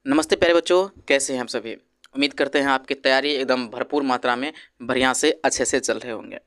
नमस्ते प्यारे बच्चों, कैसे हैं आप सभी। उम्मीद करते हैं आपकी तैयारी एकदम भरपूर मात्रा में बढ़िया से अच्छे से चल रहे होंगे।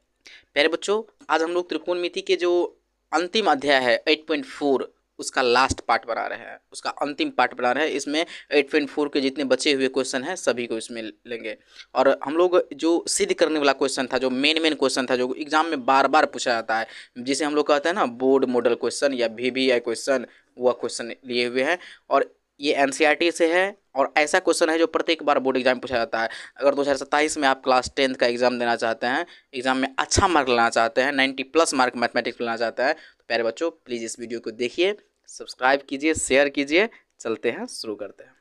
प्यारे बच्चों, आज हम लोग त्रिकोणमिति के जो अंतिम अध्याय है 8.4 उसका लास्ट पार्ट बना रहे हैं, उसका अंतिम पार्ट बना रहे हैं। इसमें 8.4 के जितने बचे हुए क्वेश्चन हैं सभी को इसमें लेंगे। और हम लोग जो सिद्ध करने वाला क्वेश्चन था, जो मेन क्वेश्चन था, जो एग्जाम में बार बार पूछा जाता है, जिसे हम लोग कहते हैं ना बोर्ड मॉडल क्वेश्चन या VBI क्वेश्चन, वह क्वेश्चन लिए हुए हैं। और ये NCERT से है और ऐसा क्वेश्चन है जो प्रत्येक बार बोर्ड एग्जाम में पूछा जाता है। अगर 2027 में आप क्लास 10th का एग्जाम देना चाहते हैं, एग्जाम में अच्छा मार्क लाना चाहते हैं, 90+ मार्क मैथमेटिक्स लाना चाहते हैं, तो प्यारे बच्चों प्लीज़ इस वीडियो को देखिए, सब्सक्राइब कीजिए, शेयर कीजिए। चलते हैं, शुरू करते हैं।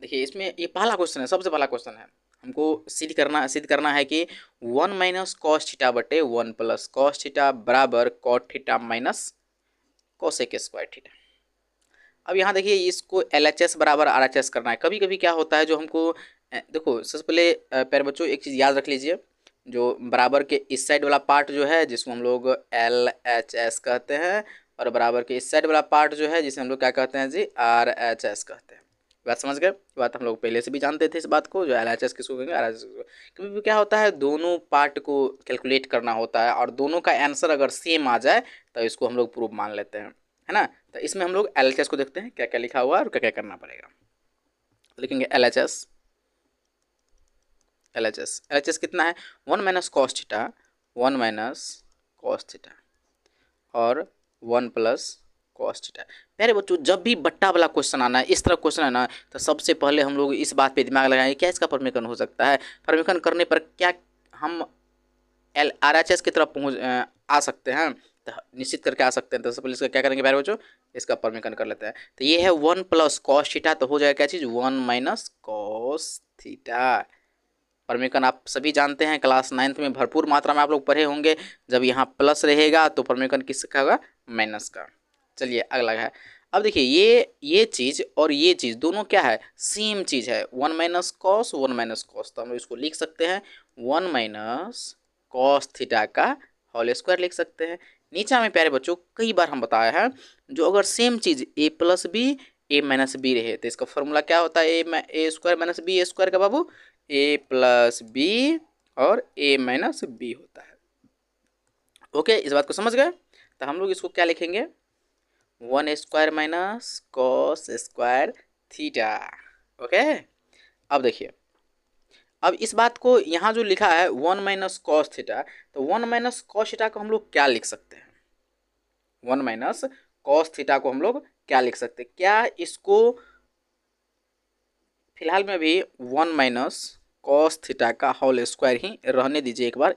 देखिए, इसमें ये पहला क्वेश्चन है, सबसे पहला क्वेश्चन है। हमको सिद्ध करना है कि 1 - cos थीटा बटे 1 + cos थीटा बराबर cot theta minus cosec square theta. अब यहाँ देखिए, इसको LHS बराबर RHS करना है। कभी कभी क्या होता है, जो हमको देखो, सबसे पहले प्यारे बच्चों एक चीज़ याद रख लीजिए। जो बराबर के इस साइड वाला पार्ट जो है, जिसको हम लोग LHS कहते हैं, और बराबर के इस साइड वाला पार्ट जो है, जिसे हम लोग क्या कहते हैं जी, RHS कहते हैं। बात समझ गए? बात हम लोग पहले से भी जानते थे इस बात को, जो LHS किसको कहेंगे, RHS किसको। कभी भी क्या होता है, दोनों पार्ट को कैलकुलेट करना होता है, और दोनों का आंसर अगर सेम आ जाए तो इसको हम लोग प्रूफ मान लेते हैं, है ना। तो इसमें हम लोग LHS को देखते हैं क्या क्या लिखा हुआ है और क्या क्या करना पड़ेगा। लिखेंगे LHS। LHS कितना है, 1 - cos थीटा, 1 - cos थीटा और 1 + cos थीटा। प्यारे बच्चों, जब भी बट्टा वाला क्वेश्चन आना है, इस तरह क्वेश्चन है ना, तो सबसे पहले हम लोग इस बात पे दिमाग लगाएंगे, क्या इसका फॉर्मेशन हो सकता है, फॉर्मेशन करने पर क्या हम RHS की तरफ आ सकते हैं, तो निश्चित करके आ सकते हैं। तो सबसे पहले इसका क्या करेंगे प्यारे बच्चों, इसका फॉर्मेशन कर लेते हैं। तो ये है 1 + cos थीटा, तो हो जाएगा क्या चीज़, 1 - cos थीटा। फॉर्मेशन आप सभी जानते हैं, क्लास 9th में भरपूर मात्रा में आप लोग पढ़े होंगे। जब यहाँ प्लस रहेगा तो फॉर्मेशन किसका होगा, माइनस का। चलिए अगला है। अब देखिए, ये चीज़ और ये चीज़ दोनों क्या है, सेम चीज़ है। 1 - cos 1 - cos, तो हम इसको लिख सकते हैं 1 - cos थीटा का होल स्क्वायर लिख सकते हैं। नीचे में प्यारे बच्चों कई बार हम बताए हैं, जो अगर same cheese a + b a - b रहे, तो इसका फॉर्मूला क्या होता है, a square - b a square का बाबू a + b और a - b होता है। ओके, इस बात को समझ गए। तो हम लोग इसको क्या लिखेंगे, 1 square minus cos square theta. Okay, अब देखिए, अब इस बात को यहाँ जो लिखा है 1 - cos थीटा, तो 1 - cos थीटा को हम लोग क्या लिख सकते हैं, 1 - cos थीटा को हम लोग क्या लिख सकते हैं, क्या इसको फिलहाल में भी 1 - cos थीटा का होल स्क्वायर ही रहने दीजिए एक बार,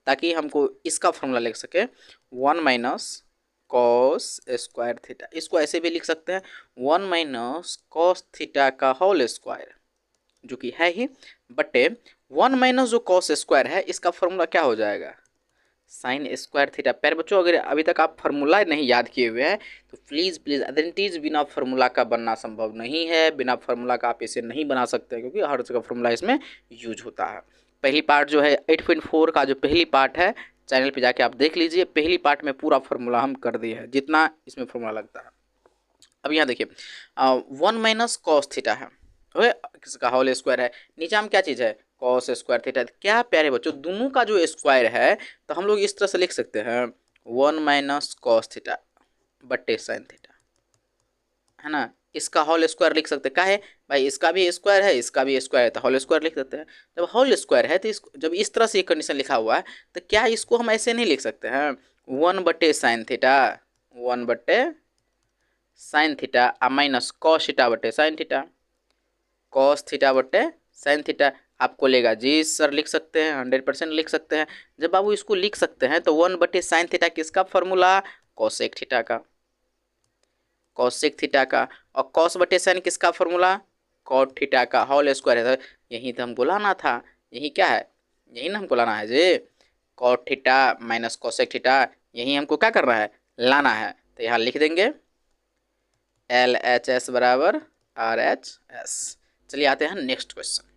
ताकि हमको इसका फॉर्मूला लिख सके 1 - cos स्क्वायर थीटा। इसको ऐसे भी लिख सकते हैं 1 - cos थीटा का होल स्क्वायर, जो कि है ही, बटे 1 - जो cos स्क्वायर है, इसका फॉर्मूला क्या हो जाएगा, साइन स्क्वायर थीटा। प्यारे बच्चों, अगर अभी तक आप फार्मूला नहीं याद किए हुए हैं तो प्लीज़ प्लीज़ आइडेंटिटीज बिना फार्मूला का बनना संभव नहीं है। बिना फार्मूला का आप इसे नहीं बना सकते, क्योंकि हर जगह फार्मूला इसमें यूज होता है। पहली पार्ट जो है 8.4 का जो पहली पार्ट है, चैनल पे जाके आप देख लीजिए। पहली पार्ट में पूरा फार्मूला हम कर दिए हैं, जितना इसमें फार्मूला लगता है। अब यहाँ देखिए, 1 - cos थीटा है, ओके, किसका होल स्क्वायर है, नीचे हम क्या चीज़ है, cos स्क्वायर थीटा। क्या प्यारे बच्चों, दोनों का जो स्क्वायर है, तो हम लोग इस तरह से लिख सकते हैं 1 - cos थीटा बट्टे साइन थीटा, है ना। इसका होल स्क्वायर लिख सकते हैं, क्या है भाई, इसका भी स्क्वायर है, इसका भी स्क्वायर है, तो होल स्क्वायर लिख देते हैं। जब होल स्क्वायर है तो इसको, जब इस तरह से एक कंडीशन लिखा हुआ है, तो क्या इसको हम ऐसे नहीं लिख सकते हैं 1/sin theta, 1/sin theta minus cos theta बटे साइन थीटा, cos थीटा बटे साइन थीटा। आपको लेगा जी सर, लिख सकते हैं, 100% लिख सकते हैं। जब बाबू इसको लिख सकते हैं तो 1/sin थीटा किसका फॉर्मूला, cosec थीटा का, cosec थीटा का। और cos/sin किसका फॉर्मूला, cot थीटा का होल स्क्वायर है। यही तो हमको लाना था, यही क्या है, यही ना हमको लाना है जी, cot theta minus cosec theta, यही हमको क्या करना है, लाना है। तो यहाँ लिख देंगे LHS बराबर RHS। चलिए आते हैं नेक्स्ट क्वेश्चन।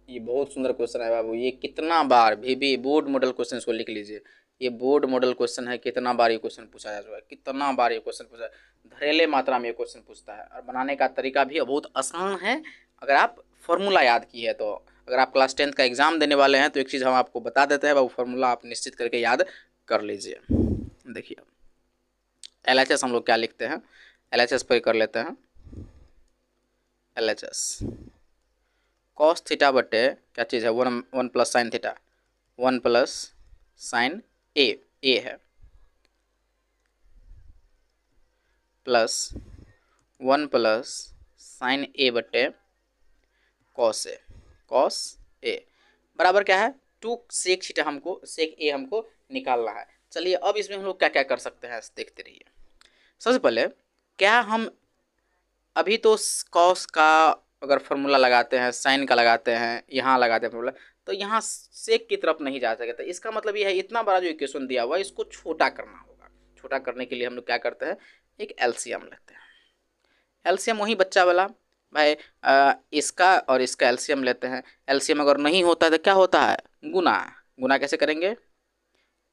ये बहुत सुंदर क्वेश्चन है बाबू, ये कितना बार भी बोर्ड मॉडल क्वेश्चन को लिख लीजिए, ये बोर्ड मॉडल क्वेश्चन है, कितना बार ये क्वेश्चन पूछा जा चुका है, कितना बार ये क्वेश्चन पूछा, धड़ेले मात्रा में ये क्वेश्चन पूछता है। और बनाने का तरीका भी बहुत आसान है अगर आप फॉर्मूला याद किए तो। अगर आप क्लास 10th का एग्जाम देने वाले हैं तो एक चीज़ हम आपको बता देते हैं, वो फॉर्मूला आप निश्चित करके याद कर लीजिए। देखिए LHS हम लोग क्या लिखते हैं, LHS पर कर लेते हैं। LHS कॉस थीटा बटे क्या चीज़ है, one plus sine theta, 1 plus sine A है, प्लस 1 प्लस साइन ए बटे कॉस ए बराबर क्या है 2 सेक थीटा, हमको सेक ए हमको निकालना है। चलिए अब इसमें हम लोग क्या क्या कर सकते हैं देखते रहिए। सबसे पहले क्या हम अभी तो कॉस का अगर फॉर्मूला लगाते हैं, साइन का लगाते हैं, यहाँ लगाते हैं फॉर्मूला, तो यहाँ सेक की तरफ नहीं जा सकते। इसका मतलब ये है इतना बड़ा जो इक्वेशन दिया हुआ है इसको छोटा करना होगा। छोटा करने के लिए हम लोग क्या करते हैं, एक एलसीएम लेते हैं। एलसीएम वही बच्चा वाला भाई, इसका और इसका एलसीएम लेते हैं। एलसीएम अगर नहीं होता है तो क्या होता है, गुना। गुना कैसे करेंगे,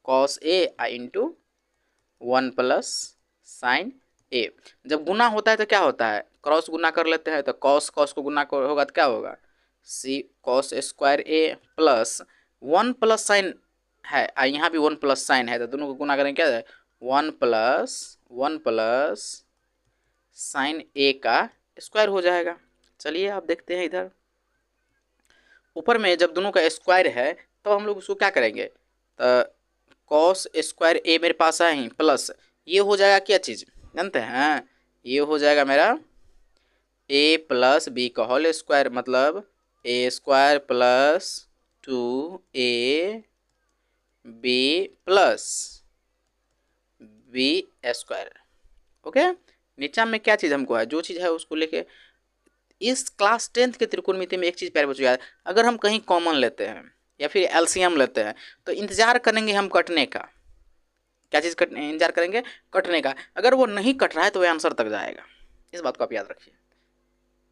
cos A into 1 plus sine ए। जब गुना होता है तो क्या होता है, क्रॉस गुना कर लेते हैं, तो कॉस को गुना होगा तो क्या होगा, सी cos square A plus 1 plus sign है, यहाँ भी 1 प्लस साइन है, तो दोनों को गुना करेंगे क्या है, 1 प्लस साइन ए का स्क्वायर हो जाएगा। चलिए आप देखते हैं इधर ऊपर में जब दोनों का स्क्वायर है तो हम लोग उसको क्या करेंगे, तो कॉस स्क्वायर ए मेरे पास है ही, प्लस ये हो जाएगा क्या चीज़ जानते हैं, ये हो जाएगा मेरा ए प्लस बी का होल स्क्वायर, मतलब A square plus 2ab plus B square. Okay, नीचा में क्या चीज़ हमको है, जो चीज़ है उसको लेके। इस क्लास 10th के त्रिकोणमिति में एक चीज़ प्यारे बच्चों याद, अगर हम कहीं कॉमन लेते हैं या फिर एलसीएम लेते हैं तो इंतजार करेंगे हम कटने का। क्या चीज़ इंतजार करेंगे, कटने का। अगर वो नहीं कट रहा है तो वह आंसर तक जाएगा, इस बात को आप याद रखिए।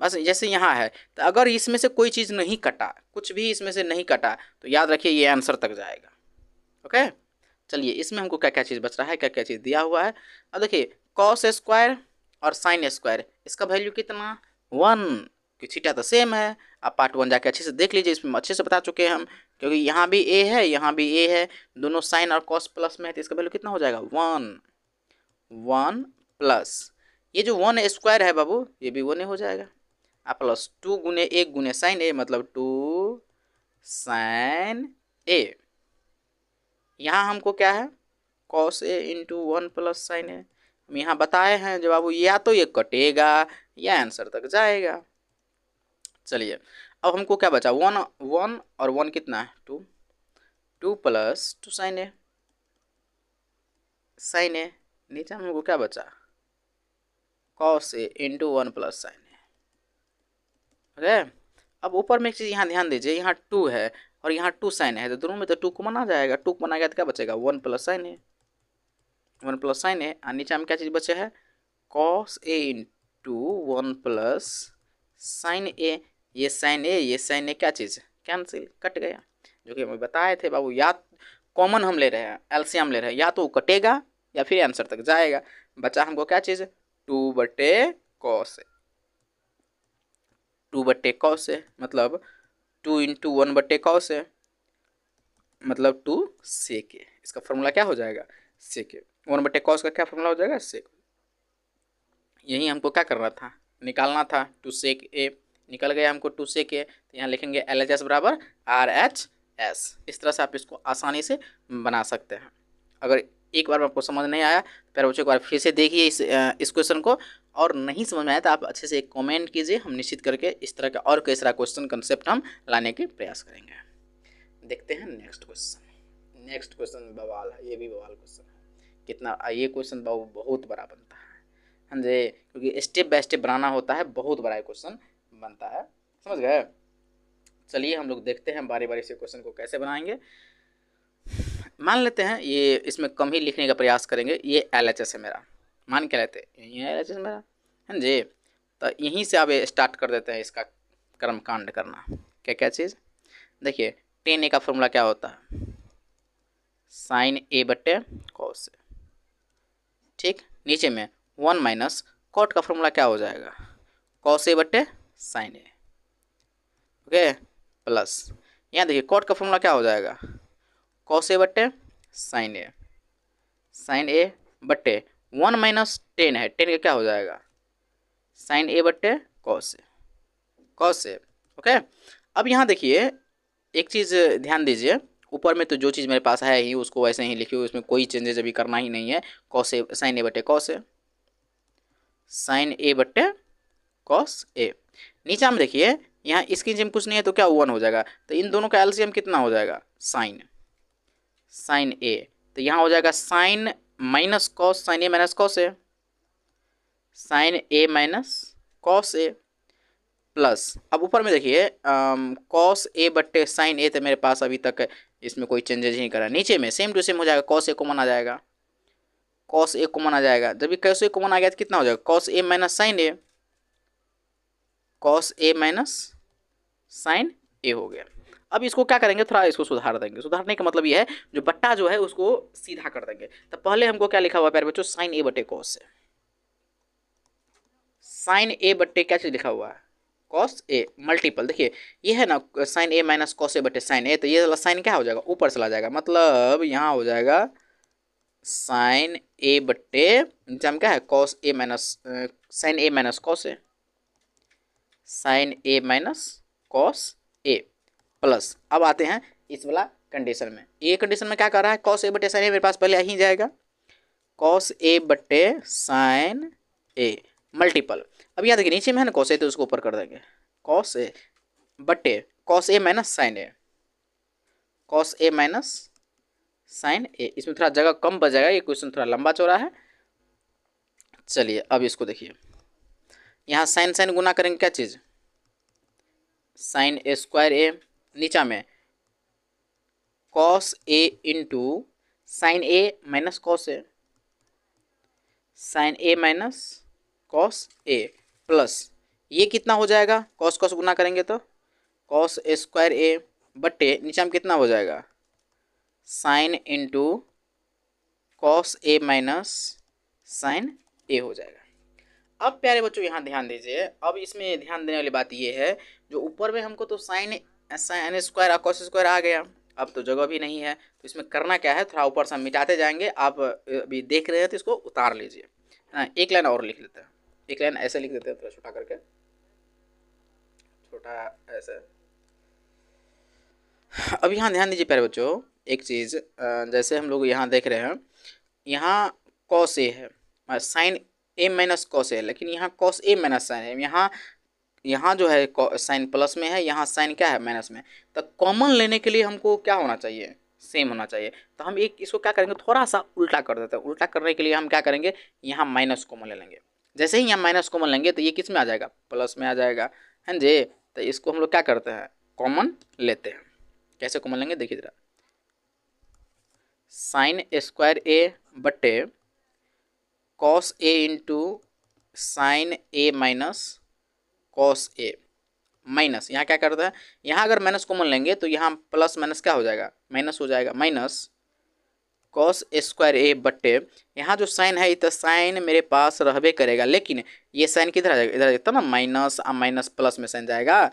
बस जैसे यहाँ है तो अगर इसमें से कोई चीज़ नहीं कटा, कुछ भी इसमें से नहीं कटा, तो याद रखिए ये आंसर तक जाएगा। ओके, चलिए इसमें हमको क्या क्या चीज़ बच रहा है, क्या क्या चीज़ दिया हुआ है। अब देखिए कॉस स्क्वायर और साइन स्क्वायर, इसका वैल्यू कितना 1, कि थीटा तो सेम है। आप पार्ट 1 जाके अच्छे से देख लीजिए, इसमें अच्छे से बता चुके हैं हम, क्योंकि यहाँ भी ए है यहाँ भी ए है, दोनों साइन और कॉस प्लस में है, तो इसका वैल्यू कितना हो जाएगा 1 प्लस ये जो 1 स्क्वायर है बाबू, ये भी 1 हो जाएगा, आप प्लस 2 गुने 1 गुने साइन ए, मतलब 2 साइन ए। यहाँ हमको क्या है, cos A into 1 plus sine ए। हम यहाँ बताए हैं जब बाबू या तो ये कटेगा या आंसर तक जाएगा। चलिए अब हमको क्या बचा, 1 और 1 कितना है 2 प्लस 2 साइन ए। नीचे हमको क्या बचा, cos A into 1 plus sine A. Okay, अब ऊपर में एक चीज़ यहाँ ध्यान दीजिए, यहाँ 2 है और यहाँ 2 साइन है, तो दोनों में तो 2 कॉमन आ जाएगा। 2 कॉमन आ गया तो क्या बचेगा 1 प्लस साइन ए, 1 प्लस साइन ए। और नीचे में क्या चीज़ बचे है, cos A into 1 plus sine ए। ये साइन ए क्या चीज़ कैंसिल, कट गया। जो कि हमें बताए थे बाबू, या कॉमन हम ले रहे हैं, एलसीएम ले रहे हैं, या तो कटेगा या फिर आंसर तक जाएगा। बचा हमको क्या चीज़, 2 बटे कॉस ए, 2 बटे कॉस ए, मतलब 2 इंटू 1 बटे कॉस ए, मतलब 2 सेक ए। इसका फॉर्मूला क्या हो जाएगा, सेक ए। 1 बटे कॉस का क्या फॉर्मूला हो जाएगा, सेक। यही हमको क्या करना था, निकालना था 2 सेक ए। निकल गया हमको 2 सेक ए, तो यहाँ लिखेंगे LHS बराबर RHS। इस तरह से आप इसको आसानी से बना सकते हैं। अगर एक बार में आपको समझ नहीं आया तो फिर बच्चों एक बार फिर से देखिए इस क्वेश्चन को, और नहीं समझ में आया तो आप अच्छे से एक कमेंट कीजिए, हम निश्चित करके इस तरह का और कई सारा क्वेश्चन कंसेप्ट हम लाने के प्रयास करेंगे। देखते हैं नेक्स्ट क्वेश्चन। नेक्स्ट क्वेश्चन बवाल है, ये भी बवाल क्वेश्चन है। कितना ये क्वेश्चन बहुत बड़ा बनता है, हाँ जी, क्योंकि स्टेप बाय स्टेप बनाना होता है, बहुत बड़ा क्वेश्चन बनता है, समझ गए। चलिए हम लोग देखते हैं बारी बारी से क्वेश्चन को कैसे बनाएंगे। मान लेते हैं ये इसमें कम ही लिखने का प्रयास करेंगे। ये LHS है मेरा, मान के लेते हैं ये LHS मेरा, हाँ जी। तो यहीं से अब स्टार्ट कर देते हैं इसका कर्मकांड करना। क्या क्या चीज़ देखिए, tan a का फॉर्मूला क्या होता है, साइन ए बट्टे कॉस ए। ठीक, नीचे में 1 माइनस कॉट का फॉर्मूला क्या हो जाएगा, कॉस ए बट्टे साइन ए। ओके, प्लस यहाँ देखिए कॉट का फॉर्मूला क्या हो जाएगा, कॉस ए बट्टे साइन ए, साइन ए बट्टे 1 माइनस 10 है, 10 का क्या हो जाएगा, साइन ए बट्टे cos A, cos A. Okay, अब यहाँ देखिए एक चीज़ ध्यान दीजिए, ऊपर में तो जो चीज़ मेरे पास है ही उसको वैसे ही लिखी हुई, उसमें कोई चेंजेस अभी करना ही नहीं है। कॉस ए साइन ए बट्टे कॉस ए, साइन ए बट्टे कॉस ए। नीचे हम देखिए यहाँ इसकी जब कुछ नहीं है तो क्या 1 हो जाएगा, तो इन दोनों का एलसीएम कितना हो जाएगा, साइन, साइन ए, तो यहाँ हो जाएगा sign minus cos sine A minus cos A, sign A minus cos A, plus अब ऊपर में देखिए कॉस ए बट्टे साइन ए, तो मेरे पास अभी तक इसमें कोई चेंजेज नहीं करा। नीचे में सेम टू सेम हो जाएगा, कॉस ए कॉमन आ जाएगा, कॉस ए कॉमन आ जाएगा, जब भी कॉस ए कॉमन आ गया तो कितना हो जाएगा, cos A minus sign A, cos A minus sign ए हो गया। अब इसको क्या करेंगे, थोड़ा इसको सुधार देंगे। सुधारने का मतलब ये है जो बट्टा जो है उसको सीधा कर देंगे। तो पहले हमको क्या लिखा हुआ है प्यारे बच्चों, साइन ए बट्टे कॉस ए, साइन ए बट्टे क्या चीज़ लिखा हुआ है, कॉस ए मल्टीपल। देखिए ये है ना साइन ए माइनस कॉस ए बटे साइन ए, तो ये वाला साइन क्या हो जाएगा, ऊपर चला जाएगा, मतलब यहाँ हो जाएगा साइन ए बट्टे नीचे हम क्या है cos A minus sign A minus cos A, sign A minus cos A, plus अब आते हैं इस वाला कंडीशन में। ये कंडीशन में क्या कर रहा है, कॉस ए बट्टे साइन ए मेरे पास पहले ही जाएगा, कॉस ए बट्टे साइन ए मल्टीपल। अब यहाँ देखिए नीचे में है ना कॉस ए, तो उसको ऊपर कर देंगे, कॉस ए बट्टे cos A minus sign A, cos A minus sign ए। इसमें थोड़ा जगह कम बच जाएगा, ये क्वेश्चन थोड़ा लंबा चौड़ा है। चलिए अब इसको देखिए, यहाँ साइन साइन गुना करेंगे क्या चीज़, साइन ए स्क्वायर ए, नीचा में cos A into sine A minus cos A, sign A minus cos A, plus ये कितना हो जाएगा, कॉस कॉस गुना करेंगे तो कॉस ए स्क्वायर ए बट्टे नीचे में कितना हो जाएगा, sign into cos A minus sign ए हो जाएगा। अब प्यारे बच्चों यहाँ ध्यान दीजिए, अब इसमें ध्यान देने वाली बात ये है, जो ऊपर में हमको तो sine sine square cos square आ गया, अब तो जगह भी नहीं है, तो इसमें करना क्या है, थोड़ा ऊपर से हम मिटाते जाएंगे। आप अभी देख रहे हैं तो इसको उतार लीजिए, हाँ एक लाइन और लिख लेते हैं, एक लाइन ऐसे लिख देते हैं थोड़ा छोटा करके, छोटा ऐसे। अब यहाँ ध्यान दीजिए प्यारे बच्चों एक चीज़, जैसे हम लोग यहाँ देख रहे हैं, यहाँ कॉस ए है, साइन ए माइनस कॉस ए, लेकिन यहाँ कॉस ए माइनस साइन है, यहाँ जो है साइन प्लस में है, यहाँ साइन क्या है माइनस में। तो कॉमन लेने के लिए हमको क्या होना चाहिए, सेम होना चाहिए। तो हम एक इसको क्या करेंगे, थोड़ा सा उल्टा कर देते हैं। उल्टा करने के लिए हम क्या करेंगे, यहाँ माइनस कॉमन ले लेंगे। जैसे ही यहाँ माइनस कॉमन लेंगे तो ये किस में आ जाएगा, प्लस में आ जाएगा, है जी। तो इसको हम लोग क्या करते हैं, कॉमन लेते हैं। कैसे कॉमन लेंगे देखिए जरा, साइन स्क्वायर ए बट्टे cos A into sine A minus cos A, minus यहाँ क्या करता है, यहाँ अगर माइनस कॉमन लेंगे तो यहाँ प्लस माइनस क्या हो जाएगा, माइनस हो जाएगा, माइनस कॉस स्क्वायर ए बट्टे यहाँ जो साइन है तो साइन मेरे पास रहबे करेगा, लेकिन ये साइन किधर आ जाएगा, इधर जाता ना माइनस, माइनस प्लस में साइन जाएगा,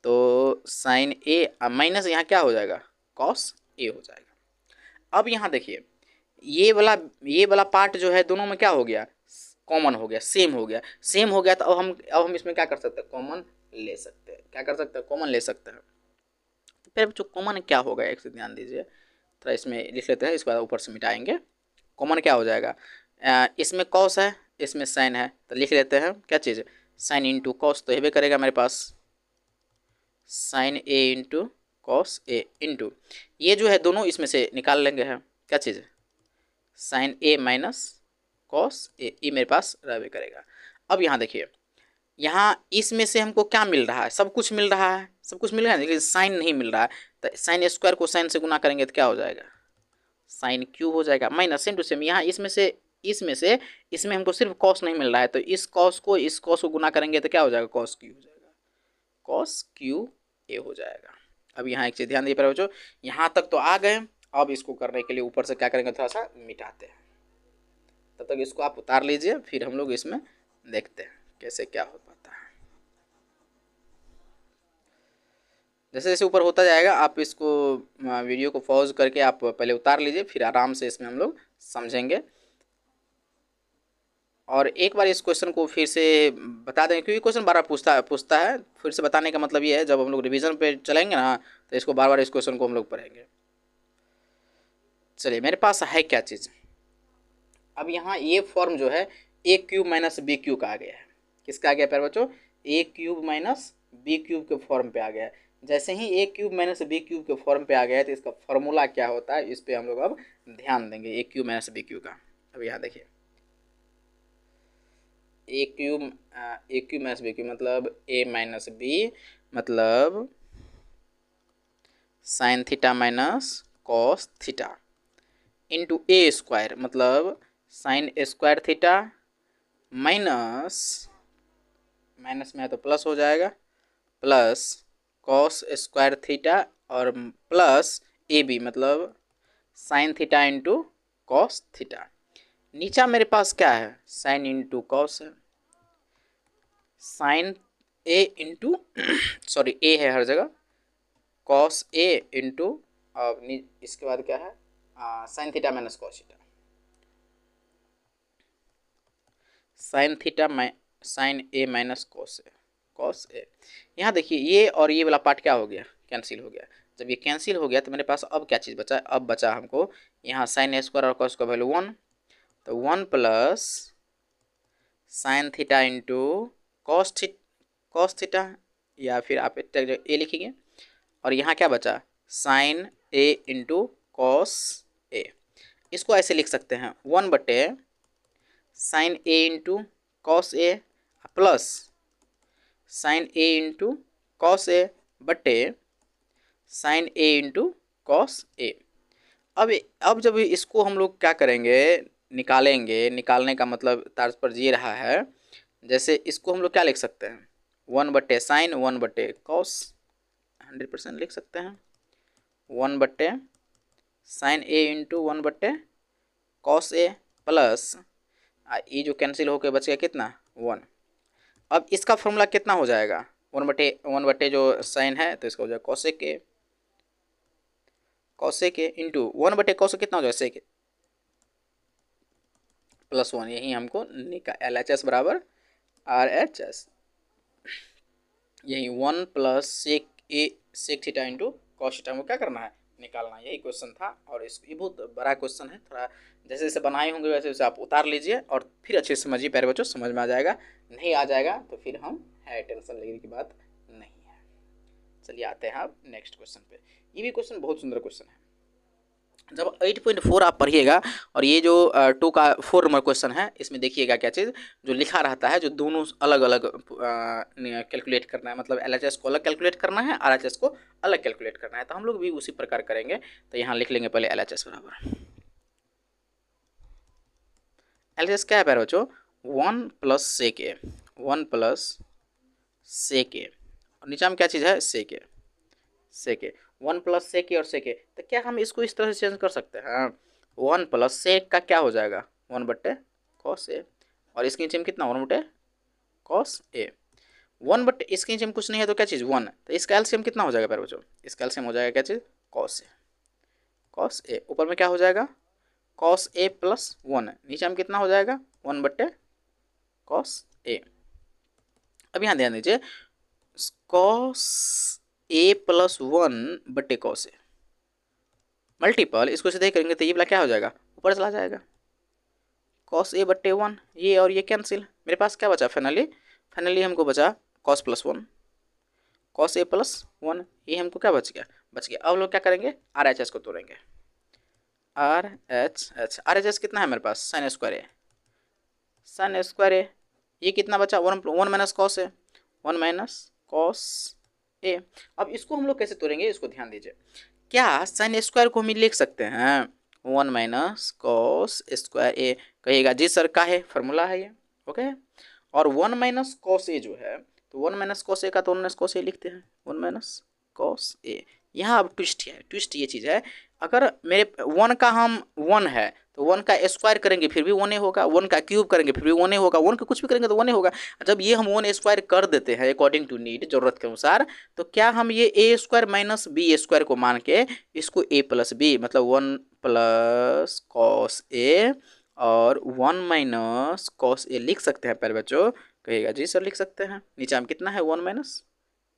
तो साइन ए माइनस यहाँ क्या हो जाएगा, कॉस ए हो जाएगा। अब यहाँ देखिए ये वाला पार्ट जो है दोनों में क्या हो गया, कॉमन हो गया, सेम हो गया। सेम हो गया तो अब हम इसमें क्या कर सकते हैं, कॉमन ले सकते हैं। क्या कर सकते हैं, कॉमन ले सकते हैं। तो फिर जो कॉमन क्या होगा, एक से ध्यान दीजिए, थोड़ा इसमें लिख लेते हैं, इसके बाद ऊपर से मिटाएंगे। कॉमन क्या हो जाएगा, इसमें कॉस है, इसमें साइन है, तो लिख लेते हैं क्या चीज़, साइन इंटू कॉस, तो ये भी करेगा मेरे पास sign A into cos A into ये जो है दोनों इसमें से निकाल लेंगे है क्या चीज़, साइन ए माइनस कॉस ए, ये मेरे पास रहबे करेगा। अब यहाँ देखिए, यहाँ इसमें से हमको क्या मिल रहा है, सब कुछ मिल रहा है, सब कुछ मिल रहा है, लेकिन साइन नहीं मिल रहा है। तो साइन स्क्वायर को साइन से गुना करेंगे तो क्या हो जाएगा, साइन क्यूब हो जाएगा, माइनस सेम टू सेम। यहाँ इसमें हमको सिर्फ कॉस नहीं मिल रहा है, तो इस कॉस को गुना करेंगे तो क्या हो जाएगा, कॉस क्यू हो जाएगा, कॉस क्यू ए हो जाएगा। अब यहाँ एक चीज़ ध्यान दीजिए बच्चों, यहाँ तक तो आ गए। अब इसको करने के लिए ऊपर से क्या करेंगे, थोड़ा सा मिटाते हैं। तब तक इसको आप उतार लीजिए, फिर हम लोग इसमें देखते हैं कैसे क्या हो पाता है। जैसे जैसे ऊपर होता जाएगा आप इसको वीडियो को पॉज करके आप पहले उतार लीजिए, फिर आराम से इसमें हम लोग समझेंगे। और एक बार इस क्वेश्चन को फिर से बता दें, क्योंकि क्वेश्चन बार बार पूछता है। फिर से बताने का मतलब ये है, जब हम लोग रिवीजन पे चलेंगे ना, तो इसको बार बार इस क्वेश्चन को हम लोग पढ़ेंगे। चलिए, मेरे पास है क्या चीज़, अब यहाँ ये फॉर्म जो है ए क्यूब माइनस बी क्यूब का आ गया है। किसका आ गया प्यारे बच्चों, ए क्यूब माइनस बी क्यूब के फॉर्म पे आ गया है। जैसे ही ए क्यूब माइनस बी क्यूब के फॉर्म पे आ गया है, तो इसका फॉर्मूला क्या होता है, इस पर हम लोग अब ध्यान देंगे। A cube minus B cube का, अब यहाँ देखिए, A cube minus B cube मतलब ए माइनस बी मतलब sine theta minus cos theta into A square मतलब साइन स्क्वायर थीटा माइनस में है तो प्लस हो जाएगा, प्लस कॉस स्क्वायर थीटा और प्लस ए बी मतलब sine theta into cos theta. नीचा मेरे पास क्या है, साइन इंटू कॉस है, साइन ए इंटू सॉरी ए है हर जगह, कॉस ए इंटू अब इसके बाद क्या है, sine theta minus cos theta, sine A minus cos A. यहाँ देखिए ये और ये वाला पार्ट क्या हो गया, कैंसिल हो गया। जब ये कैंसिल हो गया तो मेरे पास अब क्या चीज़ बचा, अब बचा हमको यहाँ साइन ए स्क्वायर और कॉस का वैल्यू 1, तो 1 plus sine theta into cos theta, या फिर आप ए लिखेंगे, और यहाँ क्या बचा, sign A into cos A. इसको ऐसे लिख सकते हैं 1 बटे sign A into cos A plus sine A into cos A बटे sign A into cos A. अब जब इसको हम लोग क्या करेंगे, निकालेंगे, निकालने का मतलब तात्पर्य ये रहा है, जैसे इसको हम लोग क्या लिख सकते हैं, 1 बटे साइन 1 बटे कॉस, 100% लिख सकते हैं, 1 बटे साइन ए इंटू 1 बटे कॉस ए प्लस ये जो कैंसिल होकर बच गया कितना 1। अब इसका फॉर्मूला कितना हो जाएगा, 1 बटे जो साइन है तो इसका हो जाएगा कॉसेक इंटू 1 बटे कॉस कितना हो जाएगा सेक प्लस 1। यही हमको LHS बराबर RHS, यही 1 plus sec theta into cos theta को क्या करना है, निकालना। यही क्वेश्चन था, और ये बहुत बड़ा क्वेश्चन है, थोड़ा जैसे जैसे बनाए होंगे वैसे वैसे आप उतार लीजिए और फिर अच्छे से समझिए प्यारे बच्चों, समझ में आ जाएगा। नहीं आ जाएगा तो फिर हम है टेंशन लेने की बात नहीं है। चलिए आते हैं अब नेक्स्ट क्वेश्चन पे। ये भी क्वेश्चन बहुत सुंदर क्वेश्चन है। जब 8.4 आप पढ़िएगा और ये जो 2 का 4 नंबर क्वेश्चन है, इसमें देखिएगा क्या चीज़ जो लिखा रहता है, जो दोनों अलग अलग कैलकुलेट करना है, मतलब LHS को अलग कैलकुलेट करना है, RHS को अलग कैलकुलेट करना है, तो हम लोग भी उसी प्रकार करेंगे। तो यहाँ लिख लेंगे पहले LHS बराबर, LHS क्या है प्यारे बच्चों, 1 प्लस सेक ए, 1 प्लस सेक ए, और नीचे में क्या चीज़ है सेक ए, 1 प्लस सेक ए और सेक ए। तो क्या हम इसको इस तरह से चेंज कर सकते हैं, 1 प्लस सेक का क्या हो जाएगा 1 बट्टे कॉस ए, और इसके नीचे में कितना 1 बट्टे कॉस ए, 1 बट्टे इसके नीचे में कुछ नहीं है तो क्या चीज़ 1, तो इसका एलसीएम कितना हो जाएगा प्यारे बच्चों, इसका एलसीएम हो जाएगा क्या चीज़ कॉस ए, ऊपर में क्या हो जाएगा कॉस ए प्लस 1, नीचे में कितना हो जाएगा 1 बट्टे कॉस ए। अब यहाँ ध्यान दीजिए, कॉस ए प्लस 1 बट्टे कॉस ए मल्टीपल, इसको सीधे करेंगे तो ये वाला क्या हो जाएगा ऊपर चला जाएगा, कॉस ए बट्टे 1, ये और ये कैंसिल, मेरे पास क्या बचा फाइनली हमको बचा cos plus 1, cos A plus 1, ये हमको क्या बच गया। अब लोग क्या करेंगे RHS को तोड़ेंगे, RHS कितना है मेरे पास साइन स्क्वायर ए, ये कितना बचा 1 माइनस कॉस ए, 1 माइनस कॉस ए। अब इसको हम लोग कैसे तोड़ेंगे, इसको ध्यान दीजिए, क्या साइन स्क्वायर को हम लिख सकते हैं 1 माइनस कॉस स्क्वायर ए, कहिएगा जी सर का है फॉर्मूला है ये, ओके। और 1 माइनस कॉस ए जो है, तो 1 माइनस कॉस ए का तो 1 माइनस कॉस ए लिखते हैं, 1 माइनस कॉस ए, यहाँ अब ट्विस्ट है, ट्विस्ट ये चीज़ है, अगर मेरे 1 का हम 1 है तो 1 का स्क्वायर करेंगे फिर भी 1 ही होगा, 1 का क्यूब करेंगे फिर भी 1 ही होगा, 1 का कुछ भी करेंगे तो 1 ही होगा। जब ये हम 1 स्क्वायर कर देते हैं अकॉर्डिंग टू नीड, ज़रूरत के अनुसार, तो क्या हम ये ए स्क्वायर माइनस बी स्क्वायर को मान के इसको ए प्लस बी मतलब 1 प्लस कॉस ए और 1 माइनस कॉस ए लिख सकते हैं प्यारे बच्चों? कहिएगा जी सर लिख सकते हैं। नीचे में कितना है 1 माइनस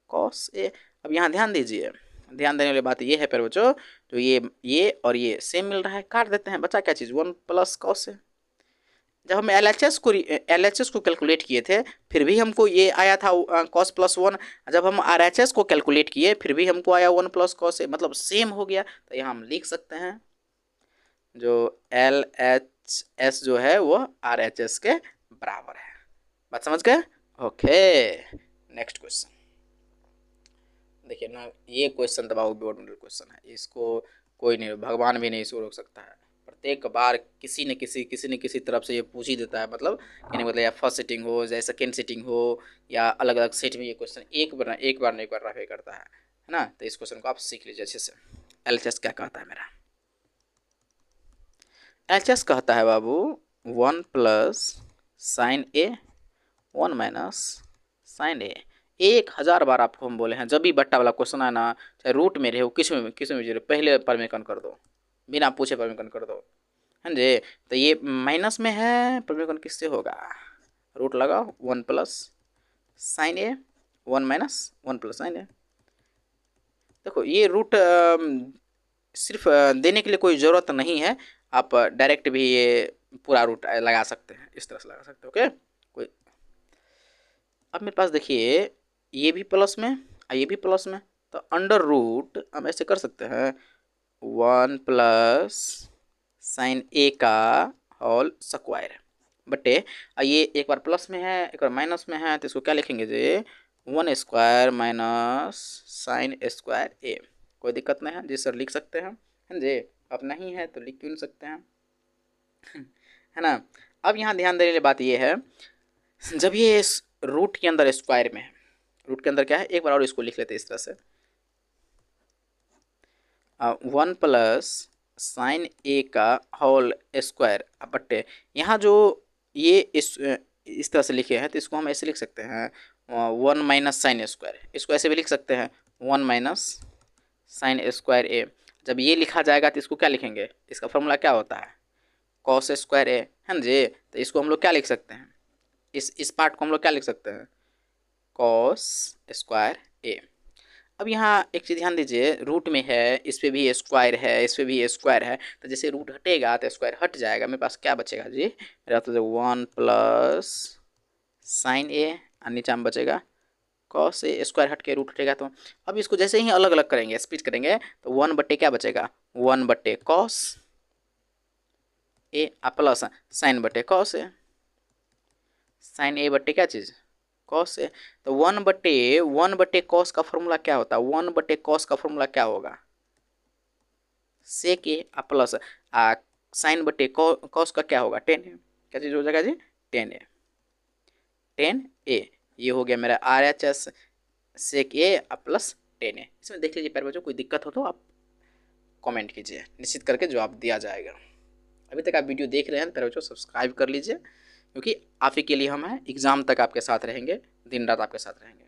कॉस ए। अब यहाँ ध्यान दीजिए, ध्यान देने वाली बात ये है प्यारे बच्चों, तो ये और ये सेम मिल रहा है, काट देते हैं, बचा क्या चीज़ 1 प्लस कॉस ए। जब हम LHS को कैलकुलेट किए थे फिर भी हमको ये आया था कॉस प्लस 1, जब हम RHS को कैलकुलेट किए फिर भी हमको आया 1 प्लस कॉस ए, मतलब सेम हो गया। तो यहाँ हम लिख सकते हैं जो LHS जो है वो RHS के बराबर है। बात समझ गए? ओके, नेक्स्ट क्वेश्चन देखिए ना, ये क्वेश्चन तो बहुत इम्पोर्टेंट क्वेश्चन है, इसको कोई नहीं, भगवान भी नहीं इसको रोक सकता है। प्रत्येक बार किसी न किसी तरफ से ये पूछ ही देता है, मतलब यानी मतलब या फर्स्ट सीटिंग हो या सेकेंड सीटिंग हो या अलग अलग सेट में ये क्वेश्चन एक बार नहीं रफे करता है ना। तो इस क्वेश्चन को आप सीख लीजिए अच्छे से। LHS क्या कहता है मेरा? LHS कहता है बाबू 1 प्लस साइन ए 1 माइनस साइन ए। 1000 बार आपको हम बोले हैं, जब भी बट्टा वाला क्वेश्चन है ना, चाहे रूट में रहे हो किस में भी पहले परमेकन कर दो, बिना पूछे परमेकन कर दो, है जी। तो ये माइनस में है, परमेकन किससे होगा? रूट लगाओ 1 प्लस साइन ए 1 माइनस 1 प्लस साइन ए। देखो ये रूट सिर्फ देने के लिए कोई ज़रूरत नहीं है, आप डायरेक्ट भी ये पूरा रूट लगा सकते हैं, इस तरह से लगा सकते हैं। ओके, कोई अब मेरे पास देखिए ये भी प्लस में ये भी प्लस में, तो अंडर रूट हम ऐसे कर सकते हैं 1 प्लस साइन ए का होल स्क्वायर बटे, ये एक बार प्लस में है एक बार माइनस में है, तो इसको क्या लिखेंगे जी 1 स्क्वायर माइनस साइन स्क्वायर ए। कोई दिक्कत नहीं है जी सर, लिख सकते हैं, है जी। अब नहीं है तो लिख क्यों नहीं सकते हैं है ना। अब यहाँ ध्यान देने वाली बात ये है, जब ये रूट के अंदर स्क्वायर में है, रूट के अंदर क्या है, एक बार और इसको लिख लेते हैं इस तरह से 1 प्लस साइन ए का होल स्क्वायर बट्टे, यहाँ जो ये इस तरह से लिखे हैं तो इसको हम ऐसे लिख सकते हैं 1 माइनस साइन स्क्वायर, इसको ऐसे भी लिख सकते हैं 1 माइनस साइन स्क्वायर ए। जब ये लिखा जाएगा तो इसको क्या लिखेंगे, इसका फॉर्मूला क्या होता है कॉस स्क्वायर ए, है ना जी। तो इसको हम लोग क्या लिख सकते हैं, इस पार्ट को हम लोग क्या लिख सकते हैं कॉस स्क्वायर ए। अब यहाँ एक चीज़ ध्यान दीजिए, रूट में है, इस पर भी स्क्वायर है, इस पर भी स्क्वायर है, तो जैसे रूट हटेगा तो स्क्वायर हट जाएगा, मेरे पास क्या बचेगा जी, मेरा तो 1 प्लस साइन ए और नीचे में बचेगा कॉस ए, स्क्वायर हट के रूट हटेगा। तो अब इसको जैसे ही अलग अलग करेंगे स्प्लिट करेंगे तो 1 बट्टे क्या बचेगा 1 बट्टे कॉस ए प्लस साइन बटे कॉस ए, साइन ए बट्टे क्या चीज़ कॉस ए। तो 1 बटे कॉस का फॉर्मूला क्या होता है, 1 बटे कॉस का फॉर्मूला क्या होगा सेक ए प्लस साइन बटे कॉस का क्या होगा 10 ए, क्या चीज़ हो जाएगा जी 10 ए। ये हो गया मेरा RHS सेक ए प्लस 10 ए। इसमें देख लीजिए प्यारे बच्चों, कोई दिक्कत हो तो आप कमेंट कीजिए, निश्चित करके जवाब दिया जाएगा। अभी तक आप वीडियो देख रहे हैं प्यारे बच्चों सब्सक्राइब कर लीजिए, क्योंकि आप ही के लिए हम हैं, एग्ज़ाम तक आपके साथ रहेंगे, दिन रात आपके साथ रहेंगे।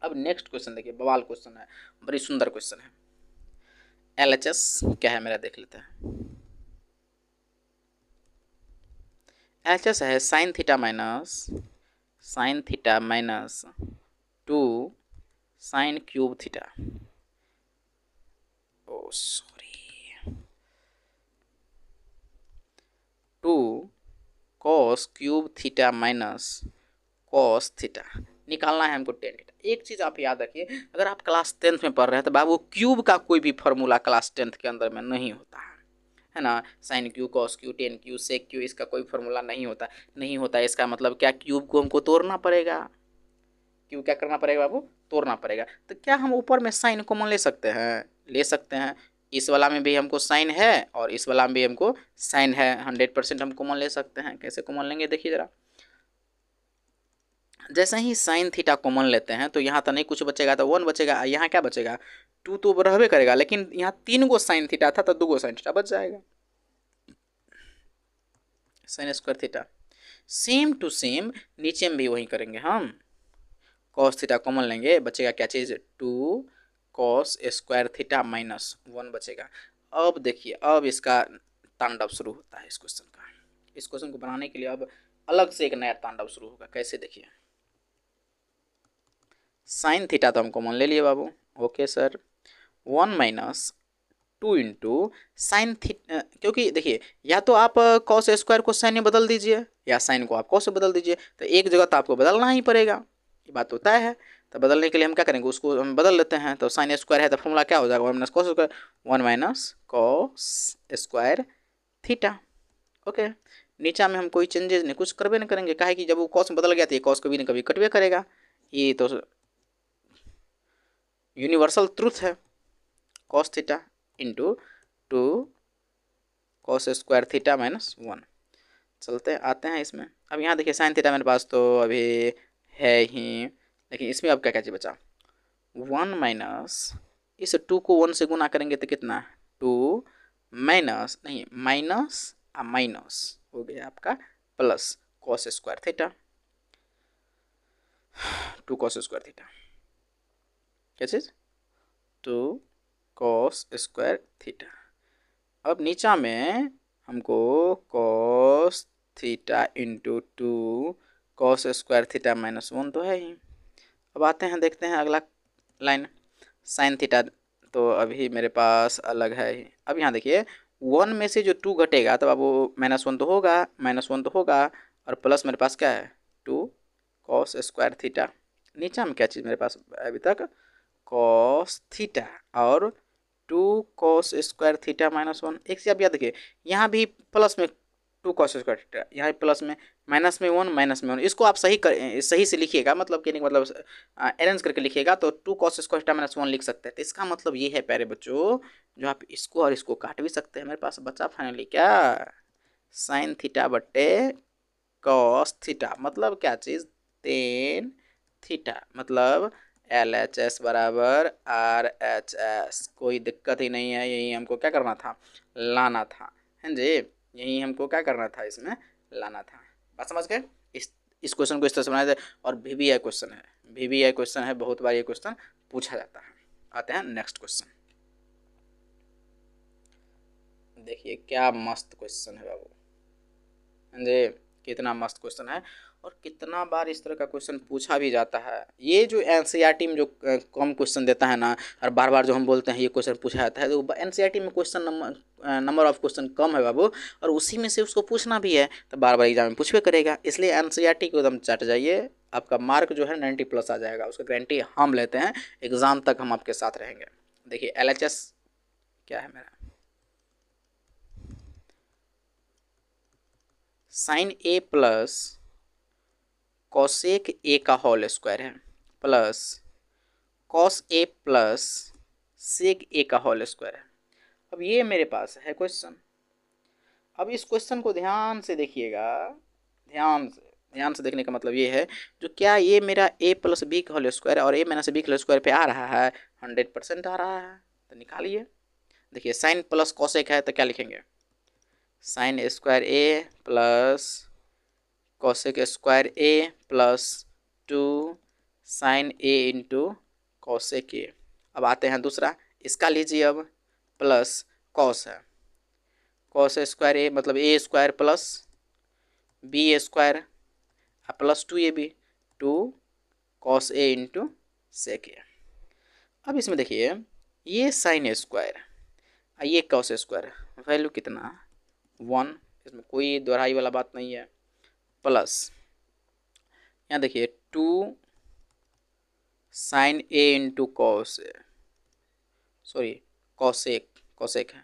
अब नेक्स्ट क्वेश्चन देखिए, बवाल क्वेश्चन है, बड़ी सुंदर क्वेश्चन है। LHS क्या है मेरा देख लेते हैं। LHS है sine theta minus 2 sine cube theta, oh sorry 2 cos cube theta minus cos theta, निकालना है हमको टेन थीटा। एक चीज़ आप याद रखिए, अगर आप क्लास 10th में पढ़ रहे हैं तो बाबू क्यूब का कोई भी फॉर्मूला क्लास 10th के अंदर में नहीं होता है ना। Sine cube cos cube tan cube sec cube, इसका कोई फॉर्मूला नहीं होता। इसका मतलब क्या, क्यूब को हमको तोड़ना पड़ेगा, क्यूब क्या करना पड़ेगा बाबू तोड़ना पड़ेगा। तो क्या हम ऊपर में साइन कॉमन ले सकते हैं, इस वाला में भी हमको साइन है और इस वाला में भी हमको साइन है, 100% हम कॉमन ले सकते हैं। कैसे कॉमन लेंगे देखिए ज़रा, जैसे ही साइन थीटा कॉमन लेते हैं तो यहाँ तो नहीं कुछ बचेगा, तो 1 बचेगा, यहाँ क्या बचेगा 2 तो रहबे करेगा, लेकिन यहाँ 3 गो साइन थीटा था तो 2 गो साइन थीटा बच जाएगा, sine square theta. Same to same नीचे में भी वही करेंगे हम, कॉस थीटा कॉमन लेंगे, बचेगा क्या चीज़, 2 कॉस स्क्वायर थीटा माइनस 1 बचेगा। अब देखिए, अब इसका तांडव शुरू होता है इस क्वेश्चन का। इस क्वेश्चन को बनाने के लिए अब अलग से एक नया तांडव शुरू होगा। कैसे, देखिए, साइन थीटा तो हम कॉमन ले लिए बाबू, okay sir, 1 minus 2 into sine theta, क्योंकि देखिए या तो आप कॉस स्क्वायर को साइन में बदल दीजिए या साइन को आप कॉस में बदल दीजिए, तो एक जगह तो आपको बदलना ही पड़ेगा, ये बात तो तय है। तो बदलने के लिए हम क्या करेंगे, उसको हम बदल लेते हैं। तो साइन स्क्वायर है तो फॉर्मूला क्या हो जाएगा, 1 minus cos square, 1 minus cos square theta, okay. नीचा में हम कोई चेंजेस नहीं, कुछ करबे नहीं करेंगे, काहे कि जब वो कॉस में बदल गया तो ये कॉस कभी न कभी कटवे करेगा, ये तो यूनिवर्सल ट्रूथ है। Cos theta into 2 cos square theta minus 1। चलते आते हैं इसमें। अब यहाँ देखिए साइन थीटा मेरे पास तो अभी है ही, लेकिन इसमें अब क्या क्या चीज़ बचा, 1 माइनस, इस 2 को 1 से गुना करेंगे तो कितना, 2 माइनस, नहीं माइनस माइनस हो गया आपका plus cos square theta, 2 cos square theta, क्या चीज़, 2 कॉस स्क्वायर थीटा। अब नीचा में हमको cos theta into 2 cos square theta minus 1 तो है ही। अब आते हैं, देखते हैं अगला लाइन, साइन थीटा तो अभी मेरे पास अलग है ही। अब यहाँ देखिए 1 में से जो 2 घटेगा तब अब वो -1 तो होगा, -1 तो होगा, और प्लस मेरे पास क्या है 2 कॉस स्क्वायर थीटा। नीचा में क्या चीज़ मेरे पास अभी तक, कॉस थीटा और 2 कॉस स्क्वायर थीटा माइनस 1। एक से आप याद देखिए, यहाँ भी प्लस में 2 कॉस स्क्वायर थीटा, यहाँ भी प्लस में, माइनस में 1, माइनस में 1। इसको आप सही से लिखिएगा, मतलब कि मतलब अरेंज करके लिखिएगा तो 2 कॉस स्क्वायर थीटा माइनस 1 लिख सकते हैं। तो इसका मतलब ये है प्यारे बच्चों, जो आप इसको और इसको काट भी सकते हैं। मेरे पास बचा फाइनली क्या, साइन थीटा बट्टे कॉस थीटा, मतलब क्या चीज़, टेन थीटा, मतलब LHS बराबर RHS। कोई दिक्कत ही नहीं है, यही हमको क्या करना था, लाना था, हैं जी, यही हमको क्या करना था, इसमें लाना था। बात समझ गए। इस क्वेश्चन को इस तरह से बनाया जाए। और VBI क्वेश्चन है, VBI क्वेश्चन है, बहुत बार ये क्वेश्चन पूछा जाता है। आते हैं नेक्स्ट क्वेश्चन। देखिए क्या मस्त क्वेश्चन है बाबू, हैं जी, कितना मस्त क्वेश्चन है, और कितना बार इस तरह का क्वेश्चन पूछा भी जाता है। ये जो NCERT में जो कम क्वेश्चन देता है ना, और बार बार जो हम बोलते हैं ये क्वेश्चन पूछा जाता है, तो NCERT में क्वेश्चन नंबर ऑफ क्वेश्चन कम है बाबू, और उसी में से उसको पूछना भी है, तो बार बार एग्जाम में पूछबे करेगा। इसलिए NCERT को एकदम चट जाइए, आपका मार्क जो है 90+ आ जाएगा, उसका गारंटी हम लेते हैं। एग्ज़ाम तक हम आपके साथ रहेंगे। देखिए LHS क्या है मेरा, sine A plus cosec A का होल स्क्वायर है, plus cos A plus sec A का होल स्क्वायर है। अब ये मेरे पास है क्वेश्चन। अब इस क्वेश्चन को ध्यान से देखिएगा, ध्यान से देखने का मतलब ये है, जो क्या ये मेरा A प्लस बी का होल स्क्वायर और A माइनस बी का होल स्क्वायर पे आ रहा है, 100% आ रहा है, तो निकालिए। देखिए साइन प्लस कॉसेक है तो क्या लिखेंगे, sine square A plus cosec square A plus 2 sine A into cosec A। अब आते हैं दूसरा, इसका लीजिए अब, प्लस कॉस है, कॉस स्क्वायर A मतलब A square plus B square plus 2AB, 2 cos A into sec A। अब इसमें देखिए ये साइन स्क्वायर, ये कॉस स्क्वायर, वैल्यू कितना 1, इसमें कोई दोहराई वाला बात नहीं है, प्लस यहाँ देखिए 2 sine A into cos, sorry cosec है,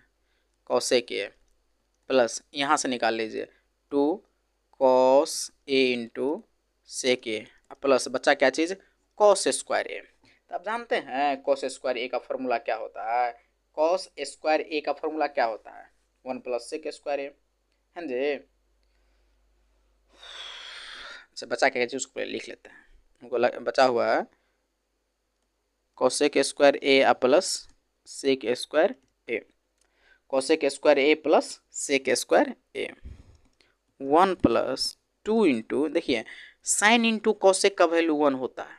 कॉसेक A प्लस यहाँ से निकाल लीजिए 2 cos A into sec A plus बच्चा क्या चीज़, कॉस स्क्वायर A। तो आप जानते हैं कॉस स्क्वायर A का फॉर्मूला क्या होता है, कॉस स्क्वायर A का फॉर्मूला क्या होता है, 1 प्लस सेक स्क्वायर A, हैं जी। अच्छा बचा क्या चीज़, उसको लिख लेते हैं, हमको बचा हुआ है cosec square A plus sec square A, cosec square A plus sec square A, 1 plus 2 into, देखिए साइन इंटू कोसेक का वैल्यू 1 होता है,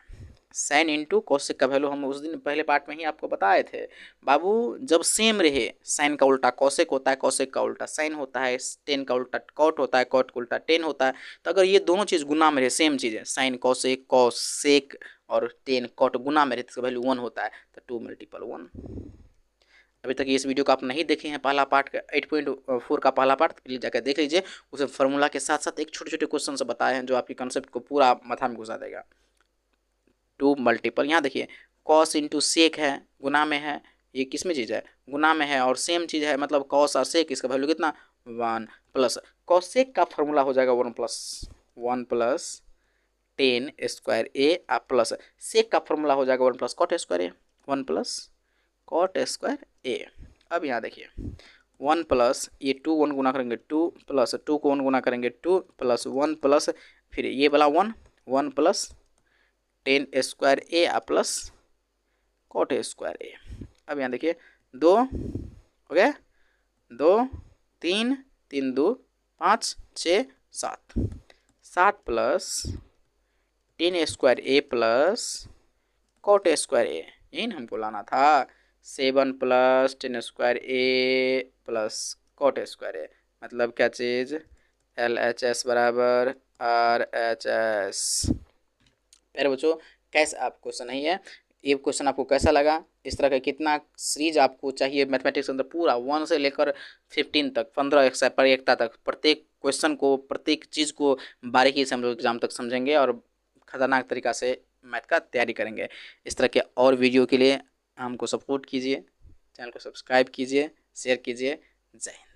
साइन इंटू कोसेक का वैल्यू हम उस दिन पहले पार्ट में ही आपको बताए थे बाबू, जब सेम रहे, साइन का उल्टा कोसेक होता है, कोसेक का उल्टा साइन होता है, टेन का उल्टा कॉट होता है, कॉट का उल्टा टेन होता है। तो अगर ये दोनों चीज़ गुना में रहे, सेम चीज़ है, साइन कोसेक कोसेक और टेन कॉट गुना में रहे, तो इसका वैल्यू 1 होता है, तो 2 मल्टीपल 1। अभी तक इस वीडियो को आप नहीं देखे हैं पहला पार्ट का 8.4 का पहला पार्ट, प्लीज जाकर देख लीजिए, उसे फार्मूला के साथ साथ एक छोटे छोटे क्वेश्चन से बताए हैं जो आपकी कंसेप्ट को पूरा माथा में घुसा देगा। 2 मल्टीपल, यहाँ देखिए कॉस इंटू सेक है, गुना में है, ये किस में चीज़ है, गुना में है, और सेम चीज़ है, मतलब कॉस और सेक, इसका वैल्यू कितना 1 प्लस कॉसेक का फॉर्मूला हो जाएगा 1 प्लस 10 स्क्वायर ए प्लस सेक का फॉर्मूला हो जाएगा 1 plus cot square A, 1 plus cot square ए। अब यहाँ देखिए 1 प्लस ये 2 1 गुना करेंगे 2 प्लस 2 को 1 गुना करेंगे 2 प्लस 1 प्लस फिर ये वाला 1 plus 10 square A plus cot square ए। अब यहाँ देखिए 2 हो गया, 2 3 3 2 5 6 7 plus 10 square A plus cot square ए, यही ना हमको लाना था, 7 plus 10 square A plus cot square ए, मतलब क्या चीज़, LHS बराबर RHS। प्यारे बच्चों कैसे आप क्वेश्चन नहीं है, ये क्वेश्चन आपको कैसा लगा, इस तरह का कितना सीरीज आपको चाहिए मैथमेटिक्स के अंदर, पूरा 1 से लेकर 15 तक, 15 एकता तक, प्रत्येक क्वेश्चन को, प्रत्येक चीज़ को बारीकी से हम लोग एग्जाम तक समझेंगे और खतरनाक तरीका से मैथ का तैयारी करेंगे। इस तरह के और वीडियो के लिए हमको सपोर्ट कीजिए, चैनल को सब्सक्राइब कीजिए, शेयर कीजिए। जय हिंद।